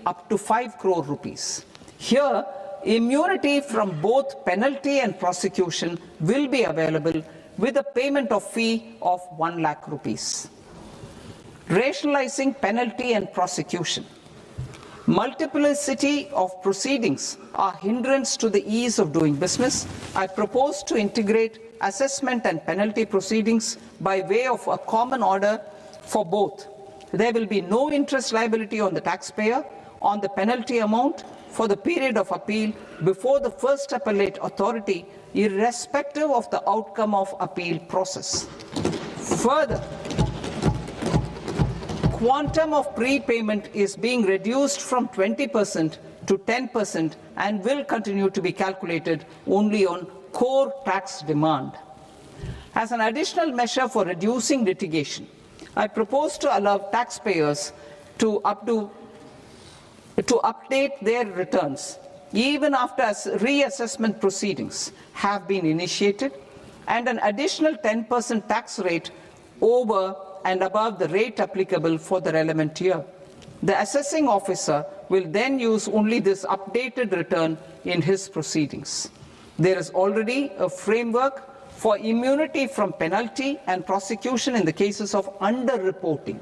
up to 5 crore rupees. Here, immunity from both penalty and prosecution will be available with a payment of fee of 1 lakh rupees. Rationalizing penalty and prosecution. Multiplicity of proceedings are hindrance to the ease of doing business. I propose to integrate assessment and penalty proceedings by way of a common order for both. There will be no interest liability on the taxpayer on the penalty amount for the period of appeal before the first appellate authority, irrespective of the outcome of appeal process. Further, quantum of prepayment is being reduced from 20% to 10% and will continue to be calculated only on core tax demand. As an additional measure for reducing litigation, I propose to allow taxpayers to update their returns even after reassessment proceedings have been initiated, and an additional 10% tax rate over and above the rate applicable for the relevant year. The assessing officer will then use only this updated return in his proceedings. There is already a framework for immunity from penalty and prosecution in the cases of underreporting.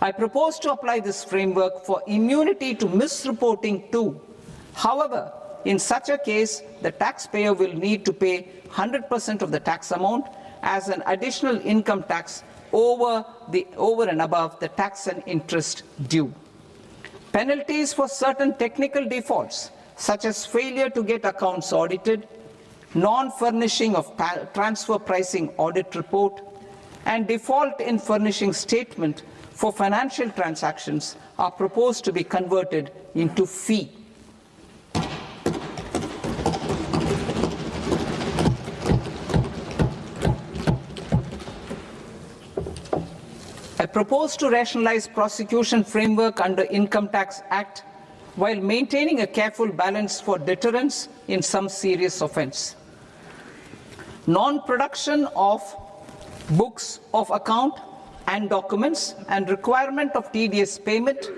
I propose to apply this framework for immunity to misreporting too. However, in such a case, the taxpayer will need to pay 100% of the tax amount as an additional income tax over and above the tax and interest due. Penalties for certain technical defaults, such as failure to get accounts audited, non-furnishing of transfer pricing audit report, and default in furnishing statement for financial transactions are proposed to be converted into fee. I propose to rationalize prosecution framework under Income Tax Act while maintaining a careful balance for deterrence in some serious offence. Non-production of books of account and documents and requirement of TDS payment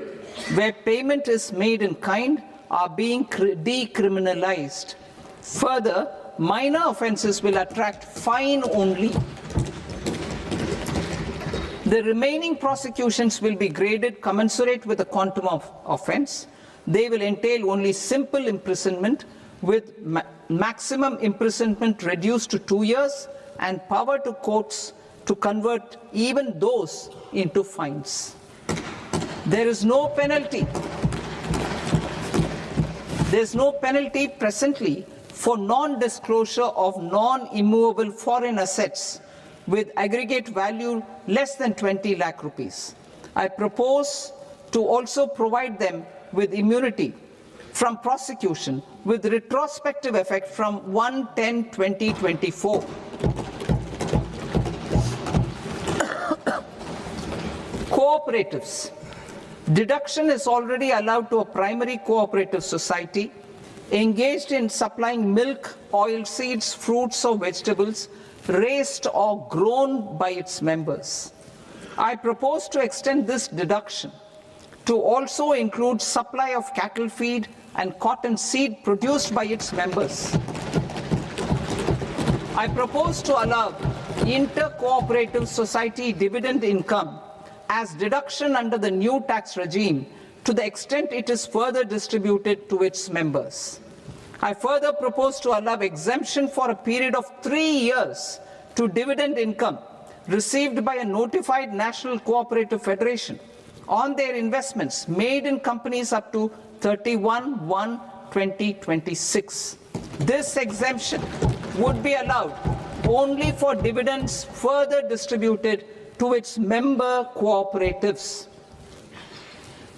where payment is made in kind are being decriminalized. Further, minor offences will attract fine only. The remaining prosecutions will be graded commensurate with the quantum of offence. They will entail only simple imprisonment with maximum imprisonment reduced to 2 years and power to courts to convert even those into fines. There is no penalty. There is no penalty presently for non-disclosure of non-immovable foreign assets with aggregate value less than 20 lakh rupees. I propose to also provide them with immunity from prosecution with retrospective effect from 1/10/2024. Cooperatives. Deduction is already allowed to a primary cooperative society engaged in supplying milk, oilseeds, fruits or vegetables raised or grown by its members. I propose to extend this deduction to also include supply of cattle feed and cotton seed produced by its members. I propose to allow inter-cooperative society dividend income as deduction under the new tax regime to the extent it is further distributed to its members. I further propose to allow exemption for a period of 3 years to dividend income received by a notified national cooperative federation on their investments made in companies up to 31/1/2026. This exemption would be allowed only for dividends further distributed to its member cooperatives.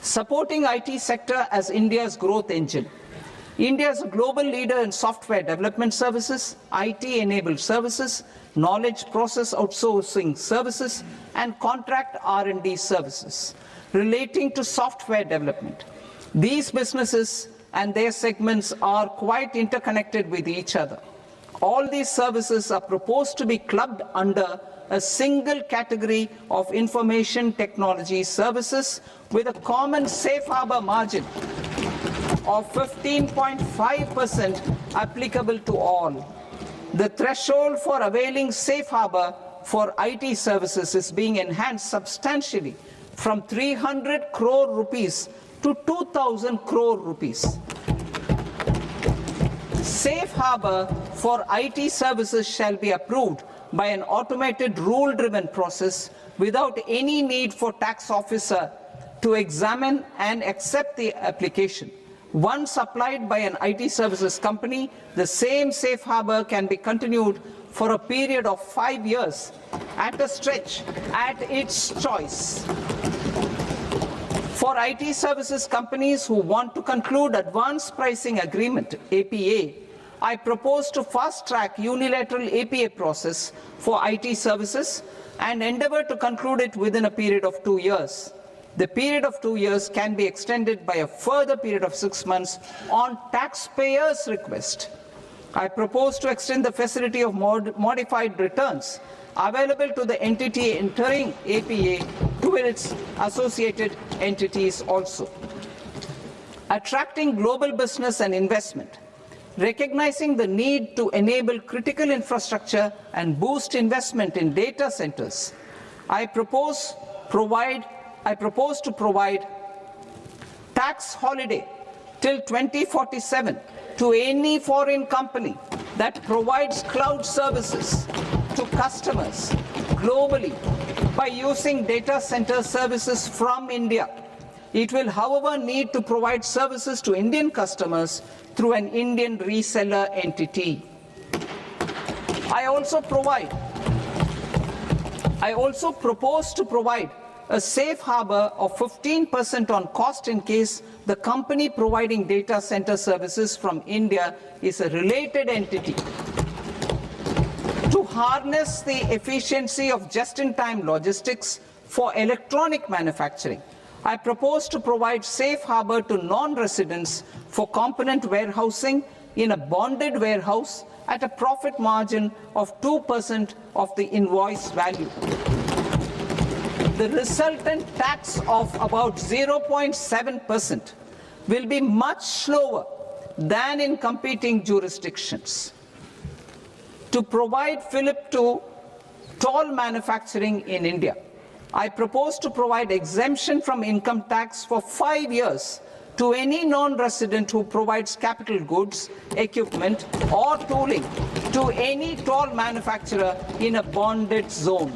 Supporting IT sector as India's growth engine. India is a global leader in software development services, IT-enabled services, knowledge process outsourcing services, and contract R&D services relating to software development. These businesses and their segments are quite interconnected with each other. All these services are proposed to be clubbed under a single category of information technology services with a common safe harbor margin of 15.5% applicable to all. The threshold for availing safe harbor for IT services is being enhanced substantially from 300 crore rupees to 2,000 crore rupees. Safe harbor for IT services shall be approved by an automated rule-driven process without any need for tax officer to examine and accept the application. Once applied by an IT services company, the same safe harbor can be continued for a period of 5 years at a stretch at its choice. For IT services companies who want to conclude advanced pricing agreement, APA, I propose to fast-track unilateral APA process for IT services and endeavor to conclude it within a period of 2 years. The period of 2 years can be extended by a further period of 6 months on taxpayers' request. I propose to extend the facility of modified returns available to the entity entering APA to its associated entities also. Attracting global business and investment. Recognizing the need to enable critical infrastructure and boost investment in data centers, I propose to provide tax holiday till 2047 to any foreign company that provides cloud services to customers globally by using data center services from India. It will, however, need to provide services to Indian customers through an Indian reseller entity. I also propose to provide a safe harbor of 15% on cost in case the company providing data center services from India is a related entity. To harness the efficiency of just-in-time logistics for electronic manufacturing, I propose to provide safe harbor to non-residents for component warehousing in a bonded warehouse at a profit margin of 2% of the invoice value. The resultant tax of about 0.7% will be much lower than in competing jurisdictions. To provide fillip to toll manufacturing in India, I propose to provide exemption from income tax for 5 years to any non-resident who provides capital goods, equipment, or tooling to any toll manufacturer in a bonded zone.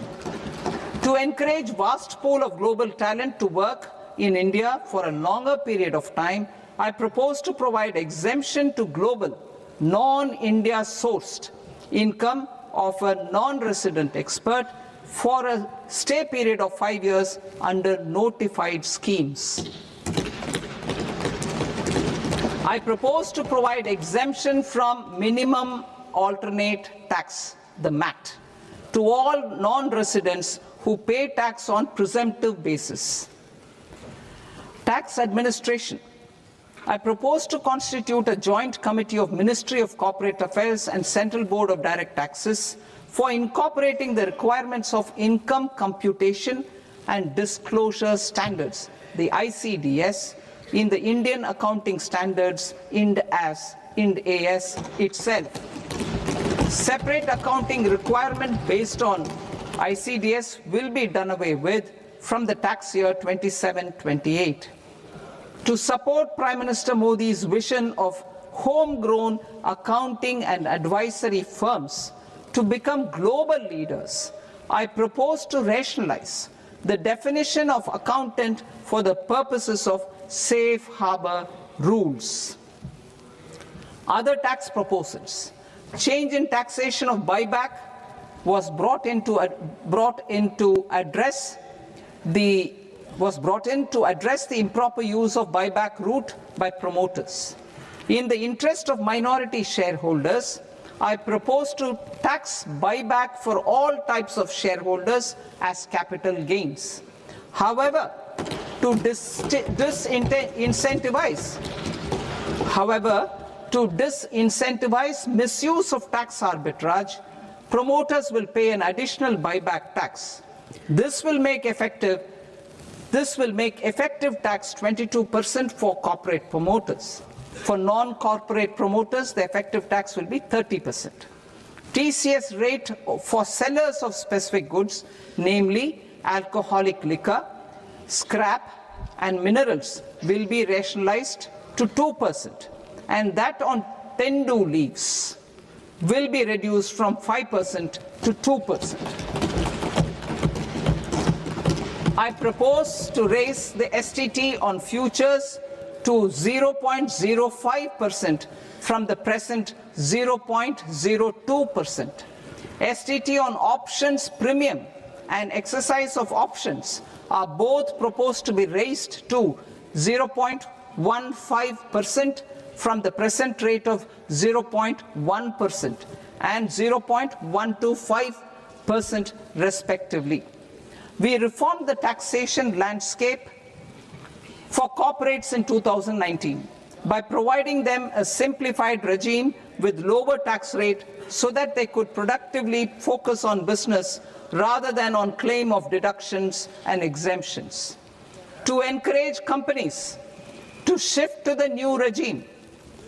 To encourage vast pool of global talent to work in India for a longer period of time, I propose to provide exemption to global, non-India sourced income of a non-resident expert for a stay period of 5 years under notified schemes. I propose to provide exemption from minimum alternate tax, the MAT, to all non-residents who pay tax on presumptive basis. Tax administration. I propose to constitute a joint committee of Ministry of Corporate Affairs and Central Board of Direct Taxes for incorporating the requirements of income computation and disclosure standards, the ICDS, in the Indian Accounting Standards, IND AS itself. Separate accounting requirement based on ICDS will be done away with from the tax year 27-28. To support Prime Minister Modi's vision of homegrown accounting and advisory firms to become global leaders, I propose to rationalize the definition of accountant for the purposes of safe harbor rules. Other tax proposals. Change in taxation of buyback was brought in to address the improper use of buyback route by promoters. In the interest of minority shareholders, I propose to tax buyback for all types of shareholders as capital gains. However, to disincentivize misuse of tax arbitrage, promoters will pay an additional buyback tax. This will make effective tax 22% for corporate promoters. For non-corporate promoters, the effective tax will be 30%. TCS rate for sellers of specific goods, namely alcoholic liquor, scrap, and minerals, will be rationalized to 2%, and that on tendu leaves will be reduced from 5% to 2%. I propose to raise the STT on futures to 0.05% from the present 0.02%. STT on options premium and exercise of options are both proposed to be raised to 0.15% from the present rate of 0.1% and 0.125% respectively. We reformed the taxation landscape for corporates in 2019 by providing them a simplified regime with lower tax rate so that they could productively focus on business rather than on claim of deductions and exemptions. To encourage companies to shift to the new regime,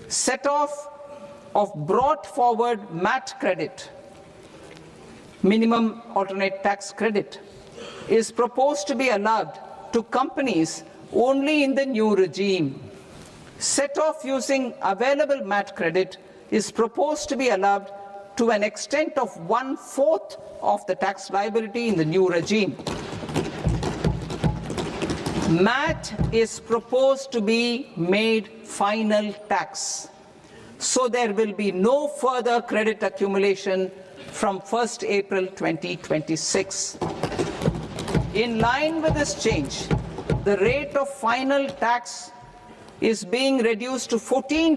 set-off of brought forward MAT credit, minimum alternate tax credit, is proposed to be allowed to companies only in the new regime. Set-off using available MAT credit is proposed to be allowed to an extent of 1/4 of the tax liability in the new regime. MAT is proposed to be made final tax, so there will be no further credit accumulation from 1st April 2026. In line with this change, the rate of final tax is being reduced to 14%